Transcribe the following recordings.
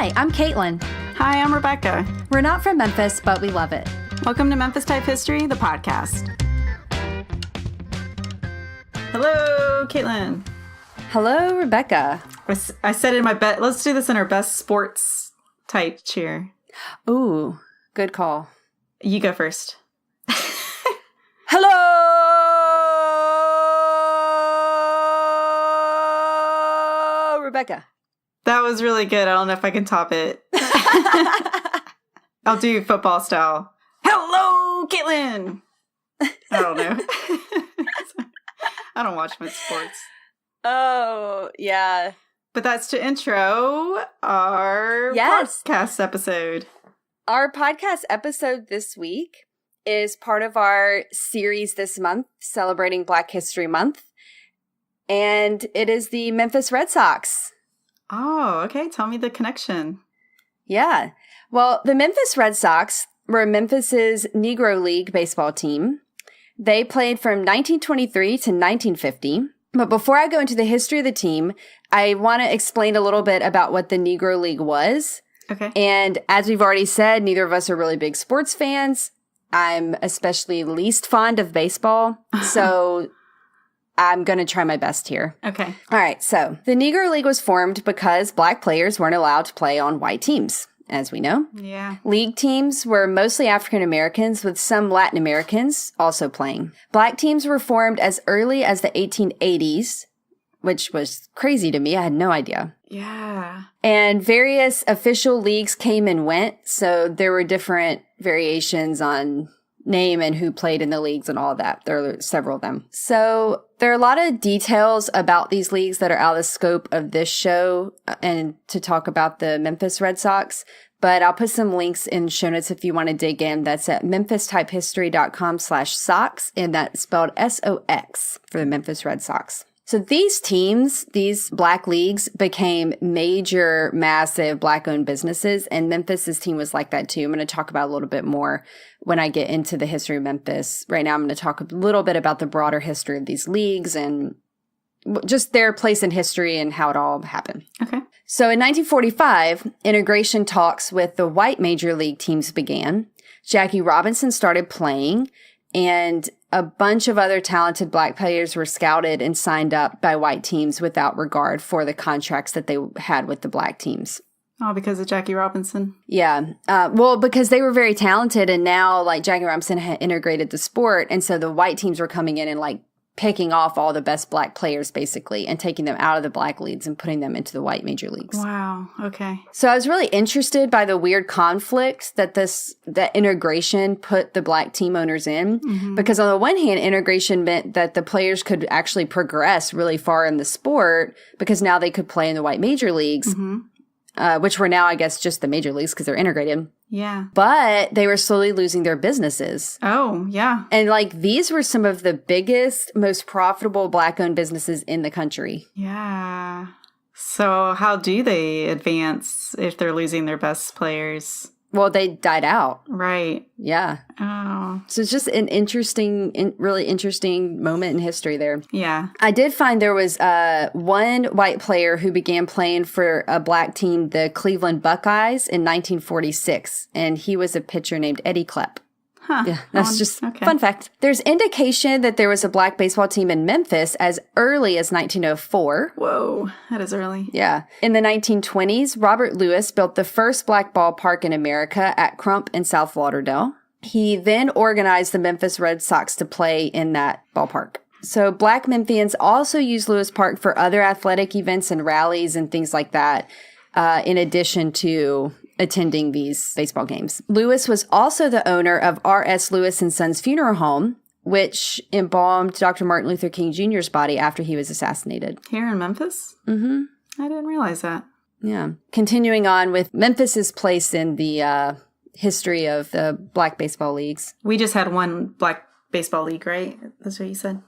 Hi, I'm Caitlin. Hi, I'm Rebecca. We're not from Memphis, but we love it. Welcome to Memphis Type History, the podcast. Hello, Caitlin. Hello, Rebecca. I said in my bet. Let's do this in our best sports type cheer. Ooh, good call. You go first. Hello, Rebecca. That was really good. I don't know if I can top it. I'll do football style. Hello, Caitlin. I don't know. I don't watch much sports. Oh, yeah. But that's to intro our podcast episode. Our podcast episode this week is part of our series this month, celebrating Black History Month. And it is the Memphis Red Sox. Oh, okay. Tell me the connection. Yeah. Well, the Memphis Red Sox were Memphis's Negro League baseball team. They played from 1923 to 1950. But before I go into the history of the team, I want to explain a little bit about what the Negro League was. Okay. And as we've already said, neither of us are really big sports fans. I'm especially least fond of baseball. So I'm going to try my best here. Okay. All right. So the Negro League was formed because Black players weren't allowed to play on white teams, as we know. Yeah. League teams were mostly African Americans, with some Latin Americans also playing. Black teams were formed as early as the 1880s, which was crazy to me. I had no idea. Yeah. And various official leagues came and went, so there were different variations on name and who played in the leagues and all of that. There are several of them. So there are a lot of details about these leagues that are out of the scope of this show and to talk about the Memphis Red Sox. But I'll put some links in show notes if you want to dig in. That's at memphistypehistory.com/Sox, and that's spelled SOX for the Memphis Red Sox. So these teams, these Black leagues, became major, massive Black-owned businesses, and Memphis's team was like that too. I'm going to talk about a little bit more when I get into the history of Memphis. Right now, I'm going to talk a little bit about the broader history of these leagues and just their place in history and how it all happened. Okay. So in 1945, integration talks with the white major league teams began. Jackie Robinson started playing, and a bunch of other talented Black players were scouted and signed up by white teams without regard for the contracts that they had with the Black teams. Oh, because of Jackie Robinson? Yeah. Well, because they were very talented, and now, like, Jackie Robinson had integrated the sport, and so the white teams were coming in and, like, picking off all the best Black players, basically, and taking them out of the Black leagues and putting them into the white major leagues. Wow. Okay. So I was really interested by the weird conflict that that integration put the Black team owners in. Mm-hmm. Because on the one hand, integration meant that the players could actually progress really far in the sport because now they could play in the white major leagues, mm-hmm. Which were now, I guess, just the major leagues because they're integrated. Yeah. But they were slowly losing their businesses. Oh, yeah. And, like, these were some of the biggest, most profitable Black-owned businesses in the country. Yeah. So how do they advance if they're losing their best players? Well, they died out. Right. Yeah. Oh. So it's just an really interesting moment in history there. Yeah. I did find there was one white player who began playing for a Black team, the Cleveland Buckeyes, in 1946. And he was a pitcher named Eddie Klepp. Huh. Yeah, that's just fun fact. There's indication that there was a Black baseball team in Memphis as early as 1904. Whoa, that is early. Yeah. In the 1920s, Robert Lewis built the first Black ballpark in America at Crump in South Lauderdale. He then organized the Memphis Red Sox to play in that ballpark. So Black Memphians also used Lewis Park for other athletic events and rallies and things like that, in addition to attending these baseball games. Lewis was also the owner of R.S. Lewis and Sons Funeral Home, which embalmed Dr. Martin Luther King Jr.'s body after he was assassinated. Here in Memphis? Mm-hmm. I didn't realize that. Yeah. Continuing on with Memphis's place in the history of the Black baseball leagues. We just had one Black baseball league, right? That's what you said?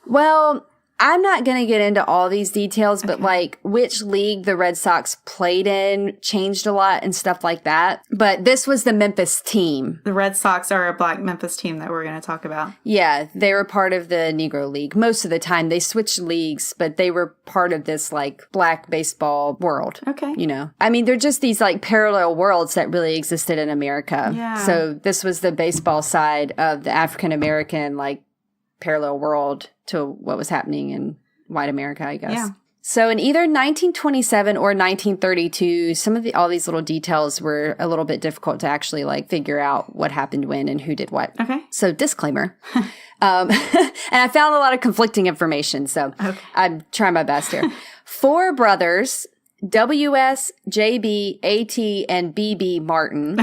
Well, I'm not going to get into all these details, but Okay. like which league the Red Sox played in changed a lot and stuff like that. But this was the Memphis team. The Red Sox are a black Memphis team that we're going to talk about. Yeah, they were part of the Negro League. Most of the time they switched leagues, but they were part of this like black baseball world. Okay. You know, I mean, they're just these like parallel worlds that really existed in America. Yeah. So this was the baseball side of the African American like parallel world to what was happening in white America, I guess. Yeah. So in either 1927 or 1932, all these little details were a little bit difficult to actually like figure out what happened when and who did what. Okay. So disclaimer. And I found a lot of conflicting information, so Okay. I'm trying my best here. 4 brothers, W.S., J.B., A.T., and B.B. Martin,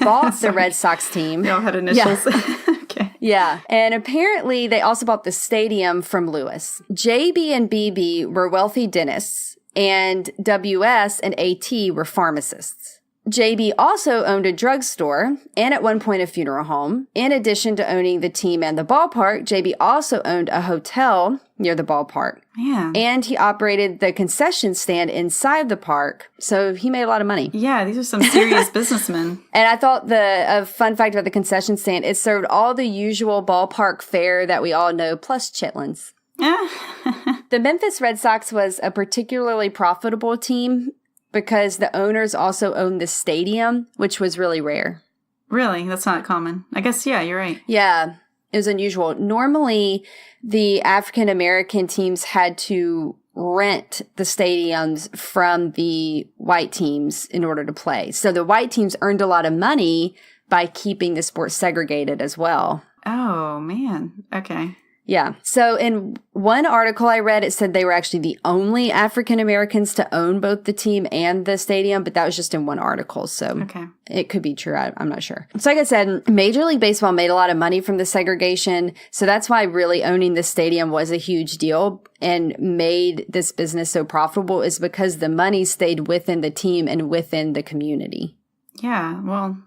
bought the Red Sox team. They all had initials. Okay. Yeah. And apparently they also bought the stadium from Lewis. JB and BB were wealthy dentists, and WS and AT were pharmacists. JB also owned a drugstore and at one point a funeral home. In addition to owning the team and the ballpark, JB also owned a hotel near the ballpark. Man. And he operated the concession stand inside the park. So he made a lot of money. Yeah, these are some serious businessmen. And I thought a fun fact about the concession stand, it served all the usual ballpark fare that we all know, plus chitlins. The Memphis Red Sox was a particularly profitable team because the owners also owned the stadium, which was really rare. Really? That's not common. I guess, yeah, you're right. Yeah, it was unusual. Normally, the African American teams had to rent the stadiums from the white teams in order to play. So the white teams earned a lot of money by keeping the sport segregated as well. Oh, man. Okay. Yeah. So in one article I read, it said they were actually the only African Americans to own both the team and the stadium, but that was just in one article. So Okay. it could be true. I'm not sure. So like I said, Major League Baseball made a lot of money from the segregation. So that's why really owning the stadium was a huge deal and made this business so profitable, is because the money stayed within the team and within the community. Yeah. Well,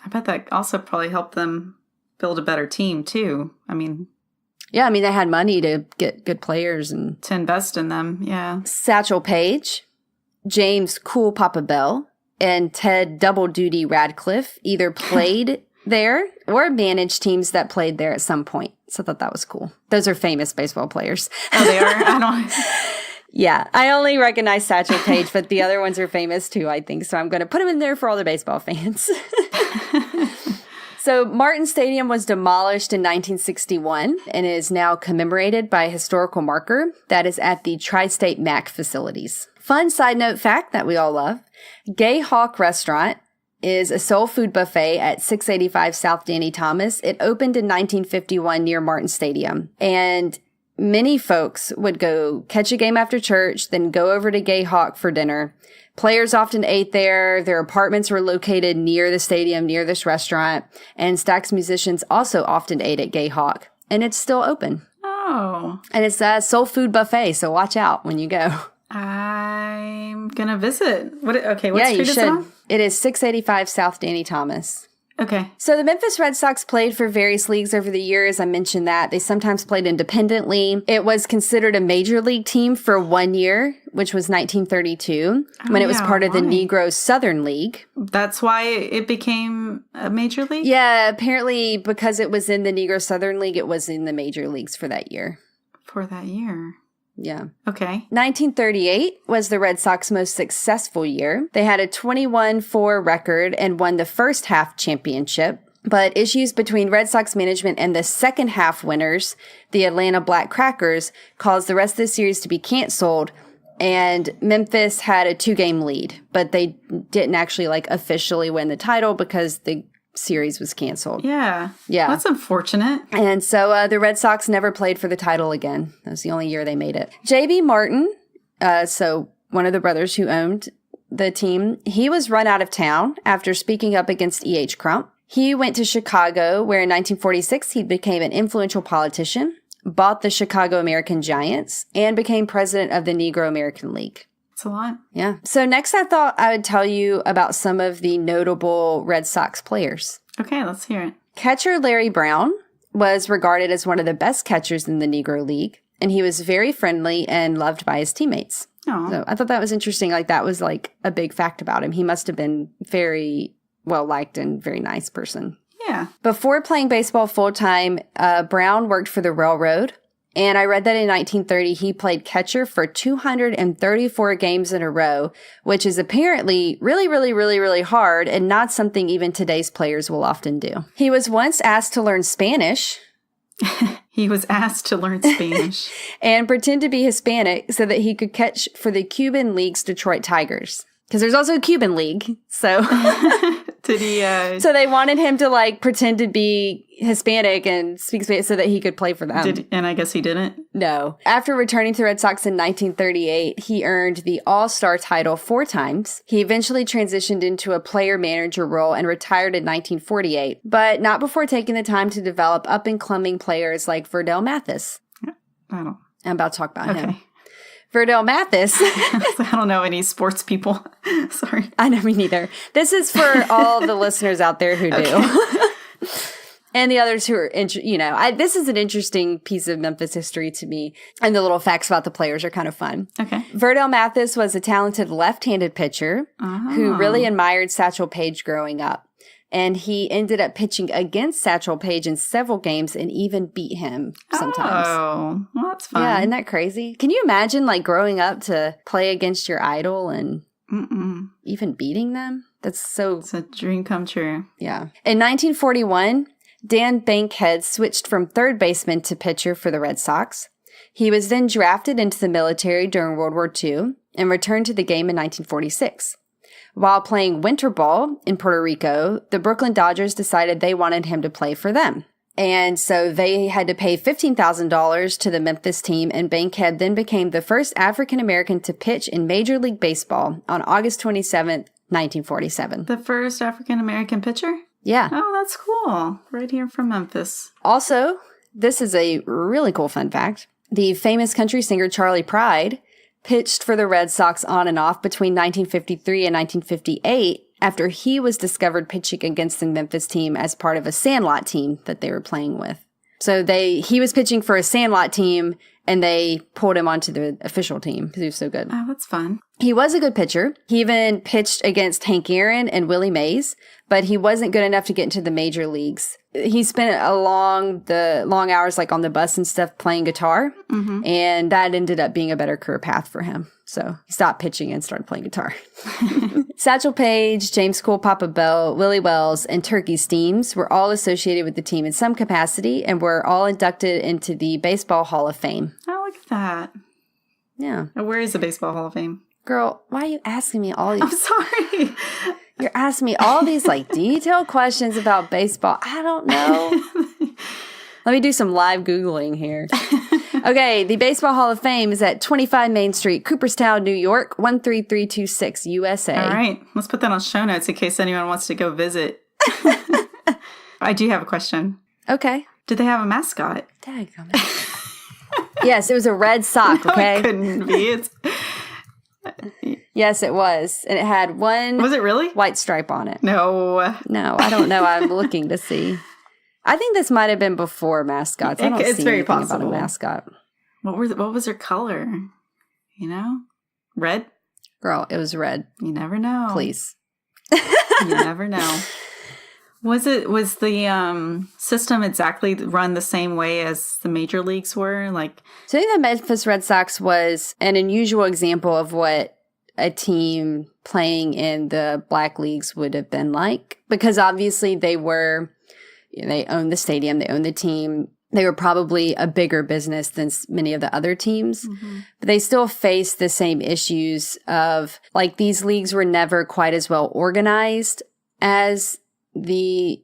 I bet that also probably helped them build a better team, too. I mean, Yeah, I mean, they had money to get good players and to invest in them. Yeah. Satchel Paige, James Cool Papa Bell, and Ted Double Duty Radcliffe either played there or managed teams that played there at some point. So I thought that was cool. Those are famous baseball players. Oh, they are? I don't. Yeah, I only recognize Satchel Paige, but the other ones are famous too, I think. So I'm going to put them in there for all the baseball fans. So Martin Stadium was demolished in 1961 and is now commemorated by a historical marker that is at the Tri-State MAC facilities. Fun side note fact that we all love, Gay Hawk Restaurant is a soul food buffet at 685 South Danny Thomas. It opened in 1951 near Martin Stadium. And many folks would go catch a game after church, then go over to Gay Hawk for dinner. Players often ate there. Their apartments were located near the stadium, near this restaurant. And Stax musicians also often ate at Gay Hawk. And it's still open. Oh. And it's a soul food buffet, so watch out when you go. I'm going to visit. What street you is it should. on? It is 685 South Danny Thomas. Okay. So the Memphis Red Sox played for various leagues over the years. I mentioned that. They sometimes played independently. It was considered a major league team for 1 year, which was 1932, when it was part of the Negro Southern League. That's why it became a major league? Yeah, apparently because it was in the Negro Southern League, it was in the major leagues for that year. For that year. Yeah. Okay. 1938 was the Red Sox most successful year. They had a 21-4 record and won the first half championship. But issues between Red Sox management and the second half winners, the Atlanta Black Crackers, caused the rest of the series to be canceled. And Memphis had a 2-game lead, but they didn't actually officially win the title because the series was canceled. Yeah. Yeah. That's unfortunate. And so the Red Sox never played for the title again. That was the only year they made it. J.B. Martin, so one of the brothers who owned the team, he was run out of town after speaking up against E.H. Crump. He went to Chicago, where in 1946 he became an influential politician, bought the Chicago American Giants, and became president of the Negro American League. It's a lot. Yeah. So next I thought I would tell you about some of the notable Red Sox players. Okay, let's hear it. Catcher Larry Brown was regarded as one of the best catchers in the Negro League. and he was very friendly and loved by his teammates. Oh. So I thought that was interesting. Like, that was like a big fact about him. He must have been very well liked and very nice person. Yeah. Before playing baseball full-time, Brown worked for the railroad. And I read that in 1930, he played catcher for 234 games in a row, which is apparently really, really, really, really hard and not something even today's players will often do. He was once asked to learn Spanish. He was asked to learn Spanish. And pretend to be Hispanic so that he could catch for the Cuban League's Detroit Tigers. Because there's also a Cuban League, so... Did he... So they wanted him to, like, pretend to be Hispanic and speak Spanish so that he could play for them. And I guess he didn't? No. After returning to the Red Sox in 1938, he earned the All-Star title 4 times. He eventually transitioned into a player-manager role and retired in 1948, but not before taking the time to develop up-and-coming players like Verdell Mathis. I don't... I'm about to talk about him. Okay. Verdell Mathis. I don't know any sports people. Sorry. I know, me neither. This is for all the listeners out there who do. And the others who are, this is an interesting piece of Memphis history to me. And the little facts about the players are kind of fun. Okay. Verdell Mathis was a talented left-handed pitcher who really admired Satchel Paige growing up. And he ended up pitching against Satchel Paige in several games and even beat him sometimes. Oh, well, that's fun. Yeah, isn't that crazy? Can you imagine, like, growing up to play against your idol and even beating them? That's so... It's a dream come true. Yeah. In 1941, Dan Bankhead switched from third baseman to pitcher for the Red Sox. He was then drafted into the military during World War II and returned to the game in 1946. While playing winter ball in Puerto Rico, the Brooklyn Dodgers decided they wanted him to play for them. And so they had to pay $15,000 to the Memphis team, and Bankhead then became the first African-American to pitch in Major League Baseball on August 27th, 1947. The first African-American pitcher? Yeah. Oh, that's cool. Right here from Memphis. Also, this is a really cool fun fact. The famous country singer Charlie Pride pitched for the Red Sox on and off between 1953 and 1958 after he was discovered pitching against the Memphis team as part of a Sandlot team that they were playing with. So he was pitching for a Sandlot team, and they pulled him onto the official team because he was so good. Oh, that's fun. He was a good pitcher. He even pitched against Hank Aaron and Willie Mays, but he wasn't good enough to get into the major leagues. He spent the long hours, like on the bus and stuff, playing guitar, and that ended up being a better career path for him. So he stopped pitching and started playing guitar. Satchel Paige, James Cool Papa Bell, Willie Wells, and Turkey Steams were all associated with the team in some capacity and were all inducted into the Baseball Hall of Fame. Oh, look at that. Yeah. Where is the Baseball Hall of Fame? Girl, why are you asking me all these? I'm sorry. You're asking me all these like detailed questions about baseball. I don't know. Let me do some live Googling here. Okay, the Baseball Hall of Fame is at 25 Main Street, Cooperstown, New York, 13326 USA. All right. Let's put that on show notes in case anyone wants to go visit. I do have a question. Okay. Did they have a mascot? Dadgummit. Yes, it was a red sock, okay? No, it couldn't be. Yes, it was. And it had one... Was it really? ...white stripe on it. No. No, I don't know. I'm looking to see. I think this might have been before mascots. I don't It's see very anything possible. about a mascot. What was her color? You know? Red? Girl, it was red. You never know. Please. You never know. Was the system exactly run the same way as the major leagues were? Like, So I think the Memphis Red Sox was an unusual example of what a team playing in the black leagues would have been like. Because obviously they owned the stadium, they owned the team. They were probably a bigger business than many of the other teams. Mm-hmm. But they still faced the same issues of, like, these leagues were never quite as well organized as the,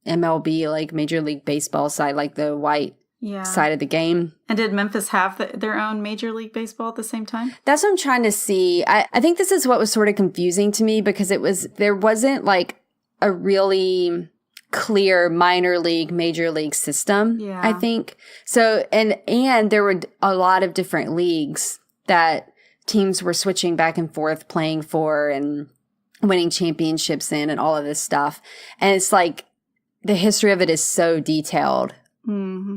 MLB, like Major League Baseball side, like the white side of the game. And did Memphis have their own Major League Baseball at the same time? That's what I'm trying to see. I think this is what was sort of confusing to me because there wasn't like a really clear minor league, major league system, I think. So, and there were a lot of different leagues that teams were switching back and forth playing for and winning championships in and all of this stuff. And it's like the history of it is so detailed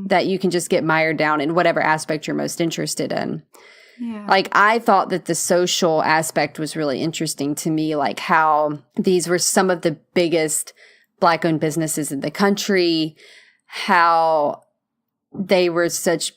that you can just get mired down in whatever aspect you're most interested in. Yeah. Like, I thought that the social aspect was really interesting to me, like how these were some of the biggest Black-owned businesses in the country, how they were such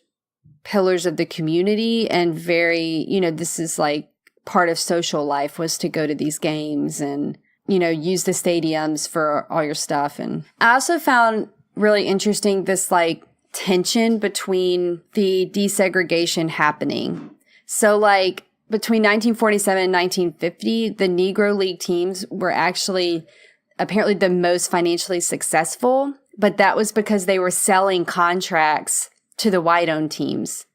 pillars of the community and very, this is like part of social life was to go to these games and, use the stadiums for all your stuff. And I also found really interesting this like tension between the desegregation happening. So like between 1947 and 1950, the Negro League teams were actually apparently the most financially successful, but that was because they were selling contracts to the white-owned teams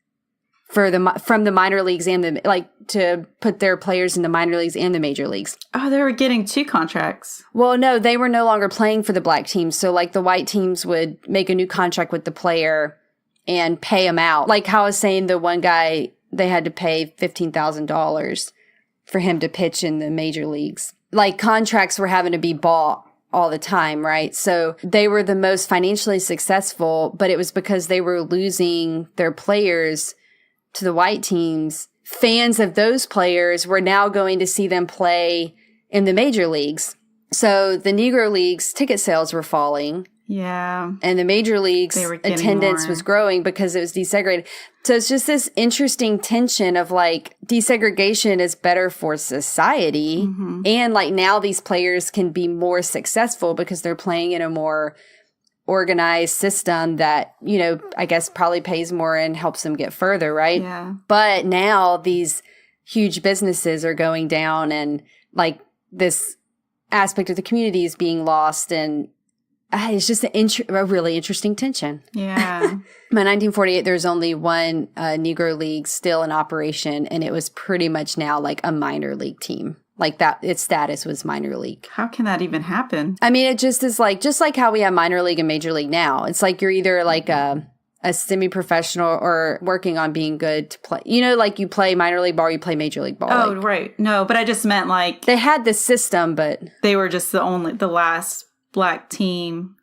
from the minor leagues and to put their players in the minor leagues and the major leagues. Oh, they were getting 2 contracts. Well, no, they were no longer playing for the black teams. So like the white teams would make a new contract with the player and pay him out. Like how I was saying, the one guy, they had to pay $15,000 for him to pitch in the major leagues. Like contracts were having to be bought all the time, right? So they were the most financially successful, but it was because they were losing their players to the white teams. Fans of those players were now going to see them play in the major leagues. So the Negro Leagues ticket sales were falling. Yeah. And the major leagues attendance was growing because it was desegregated. So it's just this interesting tension of like desegregation is better for society. Mm-hmm. And like now these players can be more successful because they're playing in a more organized system that, I guess probably pays more and helps them get further, right? Yeah. But now these huge businesses are going down and like this aspect of the community is being lost, and it's just a really interesting tension. Yeah. By 1948, there's only one Negro League still in operation, and it was pretty much now like a minor league team. Like that, its status was minor league. How can that even happen? I mean, it just is like, just like how we have minor league and major league now. It's like you're either like a semi-professional or working on being good to play. Like you play minor league ball, or you play major league ball. Oh, right. No, but I just meant like... They had this system, but... They were just the last black team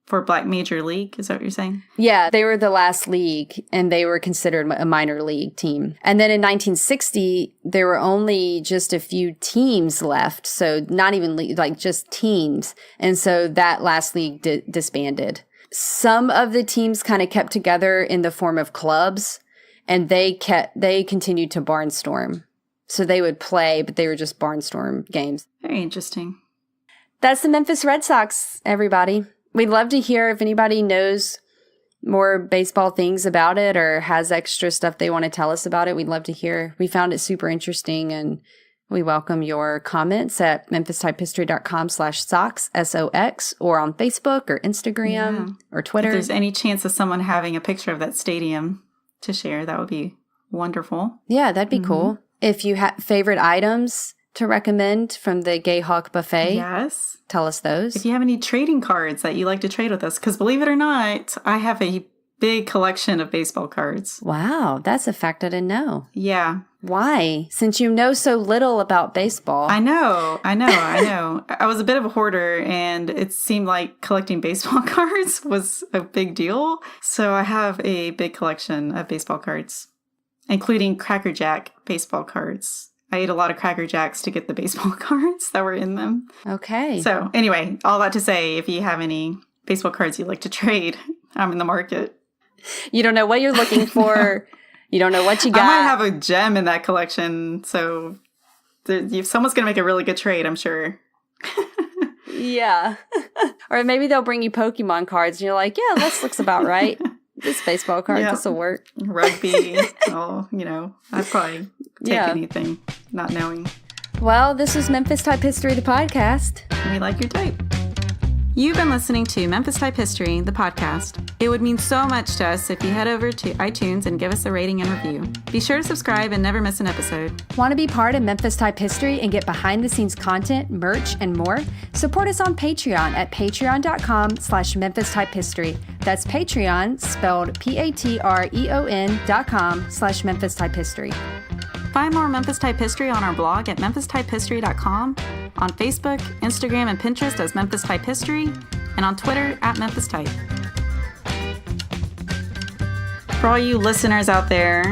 for black major league. Is that what you're saying? Yeah, they were the last league, and they were considered a minor league team. And then in 1960, there were only just a few teams left. So not even like just teams. And so that last league disbanded. Some of the teams kind of kept together in the form of clubs, and they continued to barnstorm. So they would play, but they were just barnstorm games. Very interesting. That's the Memphis Red Sox, everybody. We'd love to hear if anybody knows more baseball things about it or has extra stuff they want to tell us about it. We'd love to hear. We found it super interesting, and we welcome your comments at memphistypehistory.com/Sox, SOX, or on Facebook or Instagram or Twitter. If there's any chance of someone having a picture of that stadium to share, that would be wonderful. Yeah, that'd be cool. If you have favorite items to recommend from the Gay Hawk Buffet, yes, tell us those. If you have any trading cards that you like to trade with us, because believe it or not, I have a big collection of baseball cards. Wow, that's a fact I didn't know. Yeah. Why? Since you know so little about baseball. I know. I was a bit of a hoarder, and it seemed like collecting baseball cards was a big deal. So I have a big collection of baseball cards, including Cracker Jack baseball cards. I ate a lot of Cracker Jacks to get the baseball cards that were in them. Okay. So anyway, all that to say, if you have any baseball cards you'd like to trade, I'm in the market. You don't know what you're looking for. No. You don't know what you got. I might have a gem in that collection. So if someone's going to make a really good trade, I'm sure. Yeah. Or maybe they'll bring you Pokemon cards and you're like, yeah, this looks about right. This baseball card, this will work. Rugby. I'd probably take anything, not knowing. Well, this is Memphis Type History, the podcast. We like your type. You've been listening to Memphis Type History, the podcast. It would mean so much to us if you head over to iTunes and give us a rating and review. Be sure to subscribe and never miss an episode. Want to be part of Memphis Type History and get behind-the-scenes content, merch, and more? Support us on Patreon at patreon.com/Memphis Type History. That's Patreon, spelled patreon.com/Memphis Type History. Find more Memphis Type History on our blog at memphistypehistory.com, on Facebook, Instagram, and Pinterest as Memphis Type History, and on Twitter at Memphis Type. For all you listeners out there,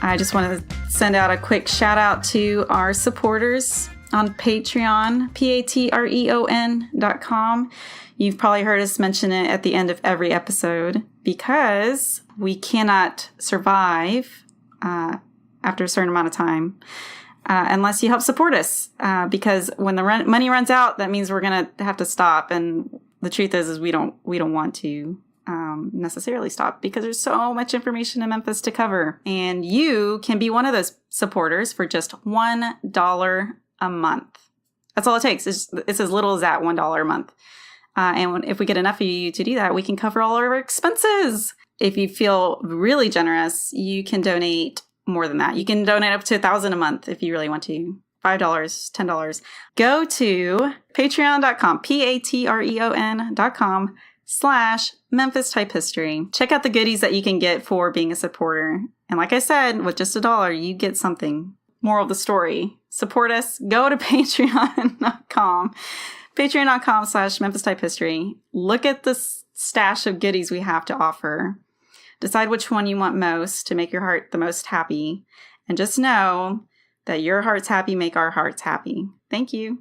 I just want to send out a quick shout out to our supporters on Patreon, patreon.com. You've probably heard us mention it at the end of every episode because we cannot survive after a certain amount of time unless you help support us. Because when the money runs out, that means we're going to have to stop. And the truth is we don't want to necessarily stop because there's so much information in Memphis to cover. And you can be one of those supporters for just $1 a month. That's all it takes. It's as little as that, $1 a month. And if we get enough of you to do that, we can cover all our expenses. If you feel really generous, you can donate more than that. You can donate up to $1,000 a month if you really want to. $5, $10. Go to patreon.com, patreon.com/Memphis Type History. Check out the goodies that you can get for being a supporter. And like I said, with just $1, you get something. Moral of the story, support us. Go to patreon.com/Memphis Type History. Look at the stash of goodies we have to offer. Decide which one you want most to make your heart the most happy. And just know that your heart's happy make our hearts happy. Thank you.